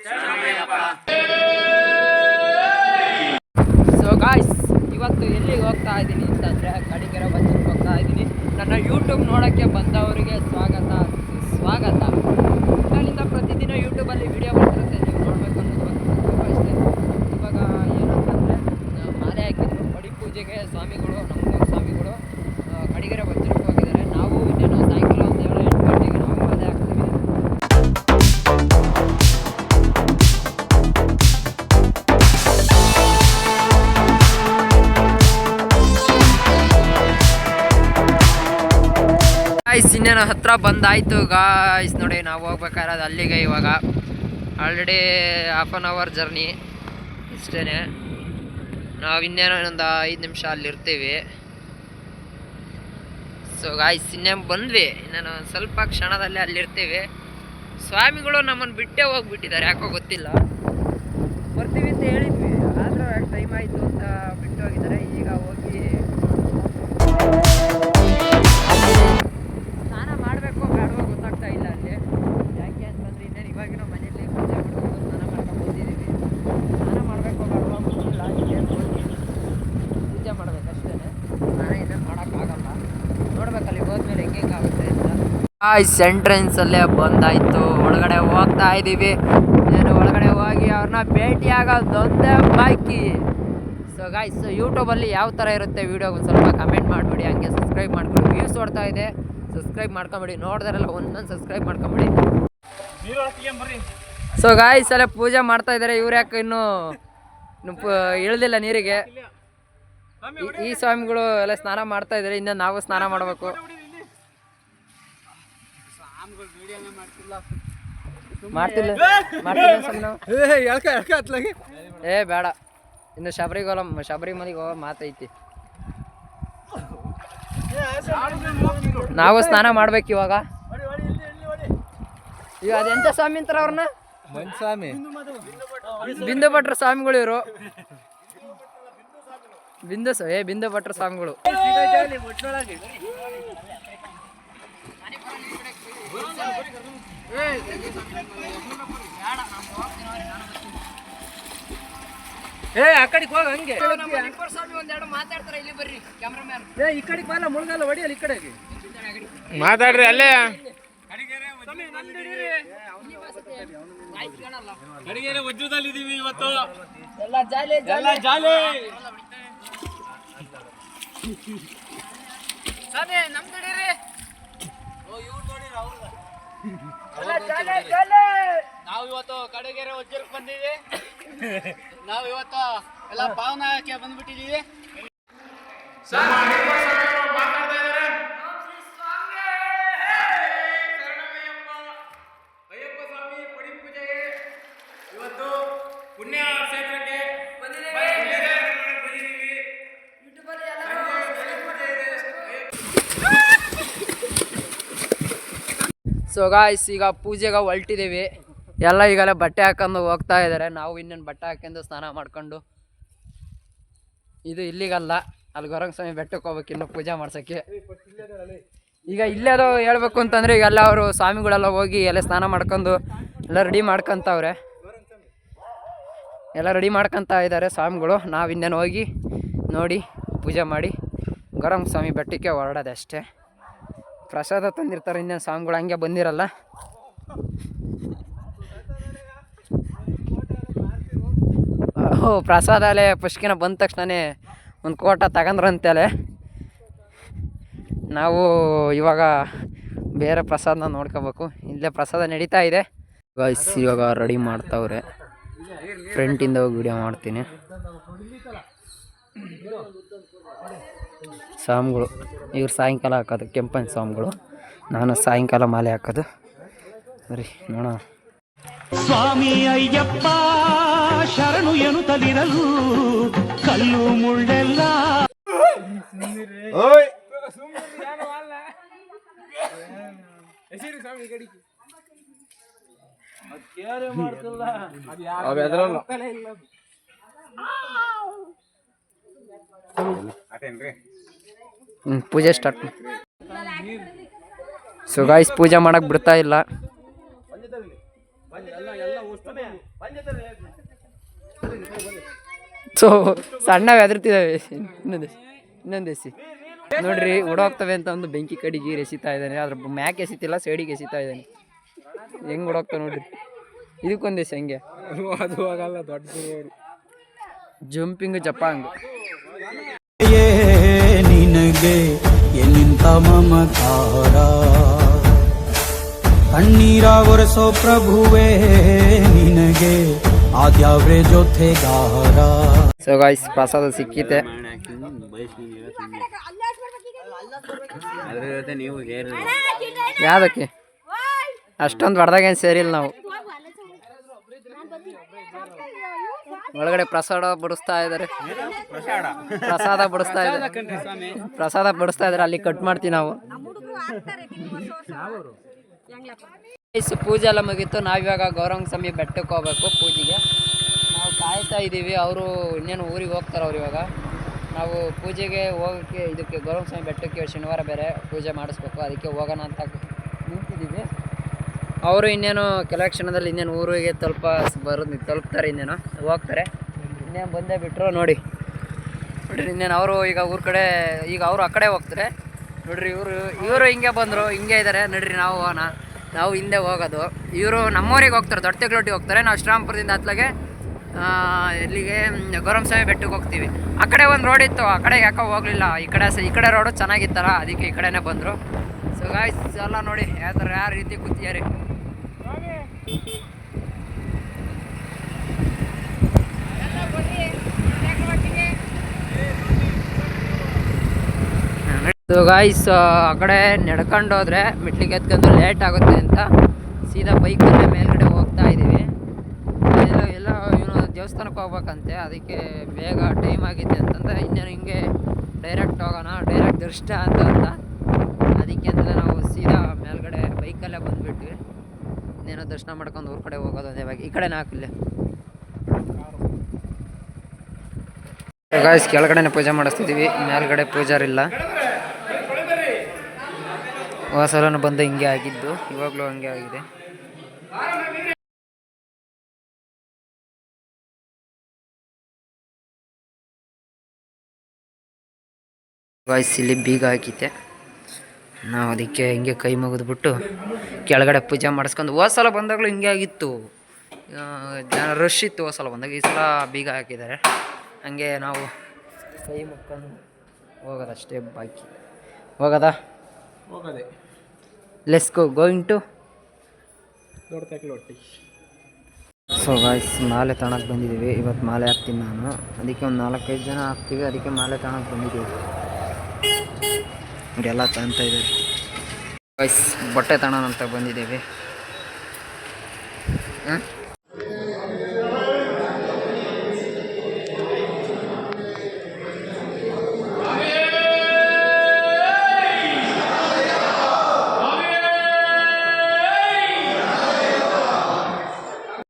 So guys, ಇವತ್ತು ಎಲ್ಲಿಗೆ ಹೋಗ್ತಾ ಇದ್ದೀನಿ ಅಂತಂದರೆ ಕಡಿಗೆರೆ ಬಜಾರ್ಗೆ ಹೋಗ್ತಾ ಇದ್ದೀನಿ. ನನ್ನ ಯೂಟ್ಯೂಬ್ ನೋಡೋಕ್ಕೆ ಬಂದವರಿಗೆ ಸ್ವಾಗತ. ಅಲ್ಲಿಂದ ಪ್ರತಿದಿನ ಯೂಟ್ಯೂಬಲ್ಲಿ ವಿಡಿಯೋ ಬರ್ತಿರುತ್ತೆ, ನೀವು ನೋಡಬೇಕು ಅನ್ನೋದು ತುಂಬ ಇಷ್ಟ. ಇವಾಗ ಏನಂತಂದರೆ ಮಾಲೆ ಹಾಕಿದ್ರು ಪಡಿ ಪೂಜೆಗೆ ಸ್ವಾಮಿಗಳು, ನಮ್ಮ ಸ್ವಾಮಿಗಳು ಕಡಿಗೆರೆ ಬಜಾರ್ಗೆ ಹೋಗಿದ್ದಾರೆ. ನಾವು ಇನ್ನೇನು ಸಾಯಂಕಾಲ ಒಂದು 7-8 ಗಂಟೆಗೆ ನಾವು ಮಾಲೆ ಹಾಕ್ತೀವಿ. ಗಾಯ್ಸ್, ಇನ್ನೇನು ಹತ್ರ ಬಂದಾಯಿತು ಗಾಯ್ಸ್. ನೋಡಿ, ನಾವು ಹೋಗ್ಬೇಕಾಗಿರೋದು ಅಲ್ಲಿಗೆ. ಇವಾಗ already half an hour journey ಇಷ್ಟೇ. ನಾವು ಇನ್ನೇನೋ ಇನ್ನೊಂದು 5 ನಿಮಿಷ ಅಲ್ಲಿರ್ತೀವಿ. ಸೊ ಗಾಯ್ಸ್, ಇನ್ನೇನು ಬಂದ್ವಿ, ಇನ್ನೇನು ಸ್ವಲ್ಪ ಕ್ಷಣದಲ್ಲೇ ಅಲ್ಲಿರ್ತೀವಿ. ಸ್ವಾಮಿಗಳು ನಮ್ಮನ್ನು ಬಿಟ್ಟೇ ಹೋಗ್ಬಿಟ್ಟಿದ್ದಾರೆ, ಯಾಕೋ ಗೊತ್ತಿಲ್ಲ. ಬರ್ತೀವಿ ಅಂತ ಹೇಳಿದ್ವಿ, ಆದರೂ ಟೈಮ್ ಆಯಿತು ಅಂತ ಬಿಟ್ಟು ಹೋಗಿದ್ದಾರೆ. ಈಗ ಹೋಗಿ ಸ್ನಾನ ಮಾಡಬೇಕು ಬೇಡವೋ ಗೊತ್ತಾಗ್ತಾ ಇಲ್ಲ ಅಲ್ಲಿ. ಯಾಕೆ ಅಂತಂದರೆ ಇನ್ನೇನು ಇವಾಗಿನ ಮನೆಯಲ್ಲಿ ಪೂಜೆ ಮಾಡ್ಕೊಂಡು ಸ್ನಾನ ಮಾಡ್ಕೊಂಡು ಬಂದಿದ್ದೀವಿ. ಸ್ನಾನ ಮಾಡಬೇಕು ಬೇಡವೋ ಗೊತ್ತಿಲ್ಲ. ಹೋಗಿ ಪೂಜೆ ಮಾಡಬೇಕಷ್ಟೇ, ಸ್ನಾನ ಇನ್ನೇನು ಮಾಡೋಕ್ಕಾಗಲ್ಲ. ನೋಡ್ಬೇಕಲ್ಲಿ ಹೋದ್ಮೇಲೆ ಹೆಂಗಾಗುತ್ತೆ ಅಂತ. ಎಂಟ್ರೆನ್ಸಲ್ಲೇ ಬಂದಾಯಿತು, ಒಳಗಡೆ ಹೋಗ್ತಾ ಇದ್ದೀವಿ. నేను ಒಳಗಡೆ ಹೋಗಿ ಅವ್ರನ್ನ ಭೇಟಿಯಾಗೋದೊಂದೇ ಬಾಕಿ. ಸೊ ಗಾಯ್ಸ್, ಯೂಟ್ಯೂಬಲ್ಲಿ ಯಾವ ಥರ ಇರುತ್ತೆ ವೀಡಿಯೋ ಒಂದು ಸ್ವಲ್ಪ ಕಮೆಂಟ್ ಮಾಡಿಬಿಡಿ. ಹಂಗೆ ಸಬ್ಸ್ಕ್ರೈಬ್ ಮಾಡ್ಕೊಂಡು, ವ್ಯೂಸ್ ಓಡ್ತಾ ಇದೆ, ಸಬ್ಸ್ಕ್ರೈಬ್ ಮಾಡ್ಕೊಂಬಿಡಿ. ನೋಡಿದ್ರೆಲ್ಲ ಒಂದೊಂದು ಸಬ್ಸ್ಕ್ರೈಬ್ ಮಾಡ್ಕೊಂಬಿಡಿ. ಸೊ ಗಾಯ್ಸ್, ಅಲ್ಲೇ ಪೂಜೆ ಮಾಡ್ತಾ ಇದ್ದಾರೆ. ಇವ್ರು ಯಾಕೆ ಇನ್ನೂ ಇಳಿದಿಲ್ಲ ನೀರಿಗೆ. ಈ ಸ್ವಾಮಿಗಳು ಎಲ್ಲ ಸ್ನಾನ ಮಾಡ್ತಾ ಇದ್ದಾರೆ, ಇನ್ನು ನಾವು ಸ್ನಾನ ಮಾಡಬೇಕು. ಮಾಡ್ತಿಲ್ಲ ಏ ಬೇಡ, ಇನ್ನು ಶಬರಿಮಲೆಗೆ ಹೋಗೋ ಮಾತೈತಿ. ನಾವು ಸ್ನಾನ ಮಾಡ್ಬೇಕು ಇವಾಗ. ಈಗ ಅದೆಂತ ಸ್ವಾಮಿ ಅಂತಾರ ಅವ್ರನ್ನ? ಸ್ವಾಮಿ ಬಿಂದು ಭಟ್ರ ಸ್ವಾಮಿಗಳು ಇವರು. ಬಿಂದು ಭಟ್ರ ಸ್ವಾಮಿಗಳು. ಆ ಕಡೆಗೆ ಹೋಗ, ಹಂಗೆ ಸ್ವಾಮಿ ಒಂದೆರಡು ಮಾತಾಡ್ತಾರೆ. ಇಲ್ಲಿ ಬರ್ರಿ ಕ್ಯಾಮ್ರಾಮ್ಯಾನ್. ಈ ಕಡೆಗೆ ಬಾಲ, ಮುಳುಗಲ್ಲ ಹೊಡಿಯಲ್ಲ. ಈ ಕಡೆಗೆ ಮಾತಾಡ್ರಿ. ಅಲ್ಲೇ ಕಡಿಗೆರೆ ವಜ್ರದಲ್ಲಿದ್ದೀವಿ ಇವತ್ತು. ಎಲ್ಲ ಜಾಲಿ ಸ್ವಾಮಿ, ನಮ್ ಕಡೀರಿ. ನಾವು ಇವತ್ತು ಕಡಿಗೆರೆ ವಜ್ರಕ್ಕೆ ಬಂದಿವಿ. ನಾವು ಇವತ್ತು ಎಲ್ಲ ಪಾವನಕ್ಕೆ ಬಂದ್ಬಿಟ್ಟಿದೀವಿ. ಅಯ್ಯಪ್ಪ ಸ್ವಾಮಿ ಪಡಿ ಪೂಜೆಗೆ ಇವತ್ತು ಪುಣ್ಯ ಕ್ಷೇತ್ರಕ್ಕೆ ಬಂದಿದ್ದೀವಿ. ಸೊ ಗಾಯ್ಸ್, ಈಗ ಪೂಜೆಗೆ ಹೊರಟಿದ್ದೀವಿ. ಎಲ್ಲ ಈಗಲೇ ಬಟ್ಟೆ ಹಾಕೊಂಡು ಹೋಗ್ತಾ ಇದ್ದಾರೆ. ನಾವು ಇನ್ನೇನು ಬಟ್ಟೆ ಹಾಕೊಂಡು ಸ್ನಾನ ಮಾಡ್ಕೊಂಡು, ಇದು ಇಲ್ಲಿಗಲ್ಲ, ಅಲ್ಲಿ ಗೊರಂಗ ಸ್ವಾಮಿ ಬೆಟ್ಟಕ್ಕೆ ಹೋಗ್ಬೇಕು ಇನ್ನು ಪೂಜೆ ಮಾಡ್ಸೋಕ್ಕೆ. ಈಗ ಇಲ್ಲೇ ಅದು ಹೇಳ್ಬೇಕು ಅಂತಂದರೆ, ಈಗೆಲ್ಲ ಅವರು ಸ್ವಾಮಿಗಳೆಲ್ಲ ಹೋಗಿ ಎಲ್ಲ ಸ್ನಾನ ಮಾಡ್ಕೊಂಡು ಎಲ್ಲ ರೆಡಿ ಮಾಡ್ಕೊತವ್ರೆ. ಎಲ್ಲ ರೆಡಿ ಮಾಡ್ಕೊತ ಇದ್ದಾರೆ ಸ್ವಾಮಿಗಳು. ನಾವು ಇನ್ನೇನು ಹೋಗಿ ನೋಡಿ ಪೂಜೆ ಮಾಡಿ ಗೊರಂಗ ಸ್ವಾಮಿ ಬೆಟ್ಟಕ್ಕೆ ಹೊರಡೋದೆ ಅಷ್ಟೇ. ಪ್ರಸಾದ ತಂದಿರ್ತಾರೆ, ಇನ್ನೇನು ಸ್ವಾಮಿಗಳು ಹಂಗೆ ಬಂದಿರಲ್ಲ. ಪ್ರಸಾದ ಅಲ್ಲೇ ಪುಷ್ಕಿನ ಬಂದ ತಕ್ಷಣವೇ ಒಂದು ಕೋಟ ತಗೊಂಡ್ರಂತೇಳೆ. ನಾವು ಇವಾಗ ಬೇರೆ ಪ್ರಸಾದನ ನೋಡ್ಕೋಬೇಕು. ಇಲ್ಲೇ ಪ್ರಸಾದ ನಡೀತಾ ಇದೆ. ಗಾಯ್ಸ್, ಇವಾಗ ರೆಡಿ ಮಾಡ್ತಾವ್ರೆ. ಫ್ರಂಟಿಂದ ಹೋಗಿ ವಿಡಿಯೋ ಮಾಡ್ತೀನಿ. ಸ್ವಾಮಿಗಳು ಇವ್ರು ಸಾಯಂಕಾಲ ಹಾಕೋದು, ಕೆಂಪನ ಸ್ವಾಮಿಗಳು. ನಾನು ಸಾಯಂಕಾಲ ಮಾಲೆ ಹಾಕೋದು. ಸರಿ ನೋಡೋಣ. ಸ್ವಾಮಿ ಅಯ್ಯಪ್ಪ ಶರಣು ಎನ್ನುತ್ತಲಿರಲು ಕಲ್ಲು ಮುಳ್ಳೆಲ್ಲ. ಪೂಜೆ ಸ್ಟಾರ್ಟ್. ಸೊ ಗಾಯ್ಸ್, ಪೂಜೆ ಮಾಡಕ್ಕೆ ಬಿಡ್ತಾ ಇಲ್ಲ. ಸೊ ಸಣ್ಣವು ಹೆದರ್ತಿದ್ದಾವೆ. ಇನ್ನೊಂದು ಎಸಿ ನೋಡ್ರಿ ಓಡೋಗ್ತವೆ ಅಂತ ಒಂದು ಬೆಂಕಿ ಕಡಿಗೆ ಎಸಿತಾ ಇದ್ದಾನೆ. ಅದ್ರ ಮ್ಯಾಕ್ ಎಸಿತಿಲ್ಲ, ಸೈಡಿಗೆ ಎಸಿತಾ ಇದ್ದಾನೆ. ಹೆಂಗ್ ಓಡೋಗ್ತಾವೆ ನೋಡ್ರಿ. ಇದಕ್ಕೊಂದು ಎಸಿ ಹಂಗೆ ಅದು ಆಗಲ್ಲ. ದೊಡ್ಡ ಜಂಪಿಂಗ್ ಜಪಾಂಗ್. ನಿನಗೆ ಎನ್ನಿಂತ ಮಮಕಾರ ಕಣ್ಣೀರ ಒರೆಸೋ ಪ್ರಭುವೇ ನಿನಗೆ ಆದ್ಯಾವ್ರೆ ಜೊತೆಗಾರ. ಸೊ ಗಾಯ್ಸ್ ಪ್ರಸಾದ ಸಿಕ್ಕಿತೆ. ಯಾವ್ದಕ್ಕೆ ಅಷ್ಟೊಂದು ಹೊಡೆದಾಗ ಏನು ಸೇರಿಲ್ಲ ನಾವು. ಒಳಗಡೆ ಪ್ರಸಾದ ಬಡಿಸ್ತಾ ಇದ್ದಾರೆ. ಪ್ರಸಾದ ಬಡಿಸ್ತಾ ಇದ್ದಾರೆ. ಅಲ್ಲಿ ಕಟ್ ಮಾಡ್ತೀವಿ ನಾವು. ಪೂಜೆ ಎಲ್ಲ ಮುಗೀತು. ನಾವಿವಾಗ ಗೌರಂಗ ಸ್ವಾಮಿ ಬೆಟ್ಟಕ್ಕೆ ಹೋಗ್ಬೇಕು ಪೂಜೆಗೆ. ನಾವು ಕಾಯ್ತಾ ಇದ್ದೀವಿ. ಅವರು ಇನ್ನೇನು ಊರಿಗೆ ಹೋಗ್ತಾರೆ. ಅವ್ರು ಇವಾಗ ನಾವು ಪೂಜೆಗೆ ಹೋಗೋಕ್ಕೆ ಇದಕ್ಕೆ ಗೌರಂಗ ಸ್ವಾಮಿ ಬೆಟ್ಟಕ್ಕೆ ಶನಿವಾರ ಬೇರೆ ಪೂಜೆ ಮಾಡಿಸ್ಬೇಕು. ಅದಕ್ಕೆ ಹೋಗೋಣ ಅಂತ ನಿಂತಿದ್ದೀವಿ. ಅವರು ಇನ್ನೇನು ಕೆಲವು ಕ್ಷಣದಲ್ಲಿ ಇನ್ನೇನು ಊರಿಗೆ ತಲುಪ್ತಾರೆ. ಇನ್ನೇನು ಹೋಗ್ತಾರೆ. ಇನ್ನೇನು ಬಂದೇ ಬಿಟ್ಟರು ನೋಡ್ರಿ. ಇನ್ನೇನು ಅವರು ಈಗ ಊರ ಕಡೆ, ಈಗ ಅವರು ಆ ಕಡೆ ಹೋಗ್ತಾರೆ ನೋಡ್ರಿ. ಇವರು ಹಿಂಗೆ ಬಂದರು, ಹಿಂಗೆ ಇದ್ದಾರೆ ನೋಡ್ರಿ. ನಾವು ಹಿಂದೆ ಹೋಗೋದು. ಇವರು ನಮ್ಮೂರಿಗೆ ಹೋಗ್ತಾರೆ, ದೊಡ್ಡ ತೆಗ್ಲೊಟ್ಟಿಗೆ ಹೋಗ್ತಾರೆ. ನಾವು ಶ್ರೀರಾಮ್ಪುರದಿಂದ ಹತ್ಲಾಗೆ ಇಲ್ಲಿಗೆ ಗೌರಮ್ಮ ಸ್ವಾಮಿ ಬೆಟ್ಟಕ್ಕೆ ಹೋಗ್ತೀವಿ. ಆ ಕಡೆ ಒಂದು ರೋಡ್ ಇತ್ತು, ಆ ಕಡೆಗೆ ಯಾಕೋ ಹೋಗಲಿಲ್ಲ. ಈ ಕಡೆ ರೋಡು ಚೆನ್ನಾಗಿತ್ತಲ್ಲ, ಅದಕ್ಕೆ ಈ ಕಡೆನೇ ಬಂದರು. ಸೊ ಗಾಯ್ಸ್ ಎಲ್ಲ ನೋಡಿ ಯಾವ ರೀತಿ ಕೂತಿದ್ದಾರೆ. ಸೊ ಗಾಯ್ಸ್ ಆ ಕಡೆ ನಡ್ಕೊಂಡು ಹೋದರೆ ಮೆಟ್ಲಿಗೆ ಎತ್ಕೊಂಡು ಲೇಟ್ ಆಗುತ್ತೆ ಅಂತ ಸೀದಾ ಬೈಕಲ್ಲೇ ಮೇಲ್ಗಡೆ ಹೋಗ್ತಾ ಇದ್ದೀವಿ. ಎಲ್ಲ ಇವನು ದೇವಸ್ಥಾನಕ್ಕೆ ಹೋಗ್ಬೇಕಂತೆ, ಅದಕ್ಕೆ ಬೇಗ ಟೈಮ್ ಆಗಿದೆ ಅಂತಂದ್ರೆ ಇನ್ನೇನು ಹಿಂಗೆ ಡೈರೆಕ್ಟ್ ಹೋಗೋಣ, ಡೈರೆಕ್ಟ್ ದರ್ಶನ ಅಂತ ಅದಕ್ಕೆ ಅಂತಲೇ ನಾವು ಸೀದಾ ಮೇಲ್ಗಡೆ ಬೈಕಲ್ಲೇ ಬಂದುಬಿಟ್ವಿ. ಇನ್ನೇನೋ ದರ್ಶನ ಮಾಡ್ಕೊಂಡು ಊರ ಕಡೆ ಹೋಗೋದು. ಅದೇ ಈ ಕಡೆನೇ ಹಾಕಿಲ್ಲ ಗಾಯ್ಸ್. ಕೆಳಗಡೆನೇ ಪೂಜೆ ಮಾಡಿಸ್ತಿದ್ದೀವಿ, ಮೇಲ್ಗಡೆ ಪೂಜಾರಿಲ್ಲ. ಹೊಸಲೂ ಬಂದು ಹಿಂಗೆ ಆಗಿದ್ದು, ಇವಾಗಲೂ ಹಂಗೆ ಆಗಿದೆ. ಗಾಯ್ಸ್ ಇಲ್ಲಿ ಬೀಗ ಹಾಕಿದ್ದೆ ನಾವು, ಅದಕ್ಕೆ ಹಿಂಗೆ ಕೈ ಮುಗಿದ್ಬಿಟ್ಟು ಕೆಳಗಡೆ ಪೂಜೆ ಮಾಡಿಸ್ಕೊಂಡು. ಸಲ ಬಂದಾಗಲೂ ಹಿಂಗೆ ಆಗಿತ್ತು, ಜನ ರಶ್ ಇತ್ತು ಸಲ ಬಂದಾಗ. ಈ ಸಲ ಬೀಗ ಹಾಕಿದ್ದಾರೆ. ಹಂಗೆ ನಾವು ಕೈ ಮುಕ್ಕೊಂಡು ಹೋಗೋದಷ್ಟೇ ಬಾಕಿ. ಹೋಗೋದೇ ಲೆಟ್ಸ್ ಗೋಯಿಂಗ್ ಟು ದೊಡ್ಡ ತೆಗ್ಲೊಟ್ಟಿ. ಸೊ ಗಾಯ್ಸ್ ಮಾಲೆ ತಗೊಳಕ್ಕೆ ಬಂದಿದ್ದೀವಿ. ಇವತ್ತು ಮಾಲೆ ಹಾಕ್ತೀನಿ ನಾನು, ಅದಕ್ಕೆ ಒಂದು 4-5 ಜನ ಹಾಕ್ತೀವಿ. ಅದಕ್ಕೆ ಮಾಲೆ ತಗೊಳಕ್ಕೆ ಬಂದಿದ್ದೀವಿ. ಇವರೆಲ್ಲ ತಗೊತಾ ಇದ್ದಾರೆ ಗಾಯ್ಸ್. ಬಟ್ಟೆ ತಗೊಳ್ಳೋಣ ಅಂತ ಬಂದಿದ್ದೀವಿ.